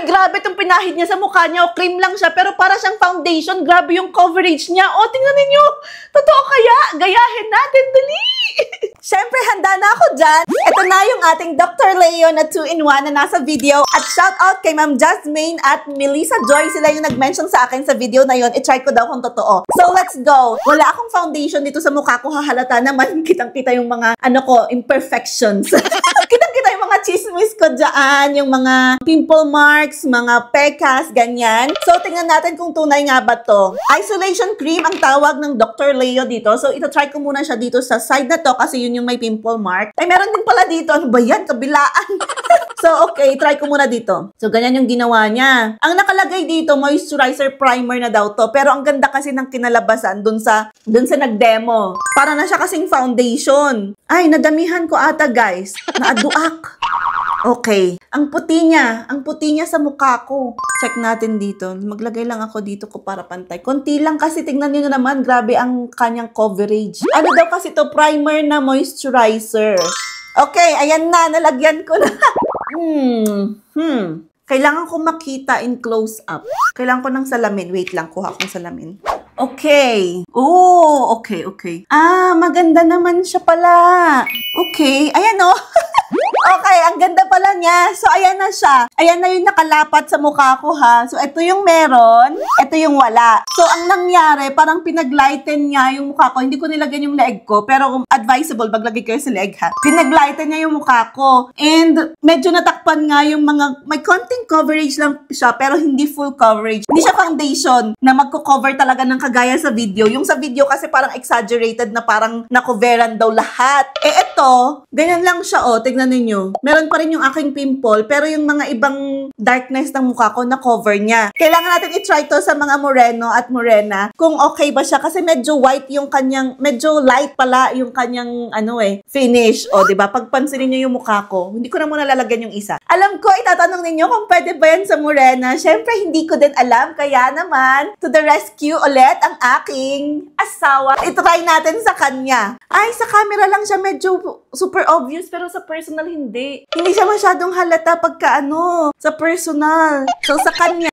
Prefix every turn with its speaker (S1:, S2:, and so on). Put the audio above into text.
S1: Ay, grabe itong pinahid niya sa mukha niya. O, cream lang siya, pero para siyang foundation. Grabe yung coverage niya. O, tingnan ninyo. Totoo kaya? Gayahin natin, dali. Siyempre, handa na ako dyan. Ito na yung ating Dr. Leo na 2-in-1 na nasa video. At shout out kay Ma'am Jasmine at Melissa Joy. Sila yung nag-mention sa akin sa video na yun. I-try ko daw kung totoo. So, let's go. Wala akong foundation dito sa mukha ko. Hahalata naman. Kitang-kita yung mga, imperfections. Kitang-kita yung mga chismis ko dyan. Yung mga pimple marks, mga pekas, ganyan. So, tingnan natin kung tunay nga ba to. Isolation cream ang tawag ng Dr. Leo dito. So, ito-try ko muna siya dito sa side na to kasi yun yung may pimple mark. Ay, meron din pala dito. Ano ba yan? Kabilaan. So, okay. Try ko muna dito. So, ganyan yung ginawa niya. Ang nakalagay dito, moisturizer primer na daw to. Pero ang ganda kasi ng kinalabasan dun sa nag-demo. Para na siya kasing foundation. Ay, nadamihan ko ata, guys. Naaduak. Okay. Ang puti niya sa mukha ko. Check natin dito. Maglagay lang ako dito ko para pantay. Konti lang kasi tingnan niyo naman. Grabe ang kanyang coverage. Ano daw kasi to? Primer na moisturizer. Okay, ayan na. Nalagyan ko na. Kailangan ko makita in close up. Kailangan ko ng salamin. Wait lang, kuha akong salamin. Okay. Oh, okay. Ah, maganda naman siya pala. Okay, ayan o. Okay, ang ganda pala niya. So, ayan na siya. Ayan na yung nakalapat sa mukha ko, ha. So, ito yung meron. Ito yung wala. So, ang nangyari, parang pinaglighten niya yung mukha ko. Hindi ko nilagyan yung leeg ko. Pero, advisable, maglagay kayo sa leeg, ha. Pinaglighten niya yung mukha ko. And, medyo natakpan nga yung mga, may konting coverage lang siya, pero hindi full coverage. Hindi siya foundation na magko-cover talaga ng kagaya sa video. Yung sa video kasi parang exaggerated na parang nakoveran daw lahat. Eh, ito, ganyan lang siya, oh. Tignan ninyo. Meron pa rin yung aking pimple, pero yung mga ibang darkness ng mukha ko, na-cover niya. Kailangan natin i-try to sa mga moreno at morena, kung okay ba siya, kasi medyo white yung kanyang, medyo light pala yung kanyang, finish. O, diba? Pagpansinin niyo yung mukha ko, hindi ko na muna lalagyan yung isa. Alam ko, itatanong ninyo kung pwede ba yan sa morena. Siyempre, hindi ko din alam, kaya naman, to the rescue ulit ang aking asawa. I-try natin sa kanya. Ay, sa camera lang siya medyo super obvious, pero sa personal, hindi. Hindi siya masyadong halata pagka sa personal. So, sa kanya,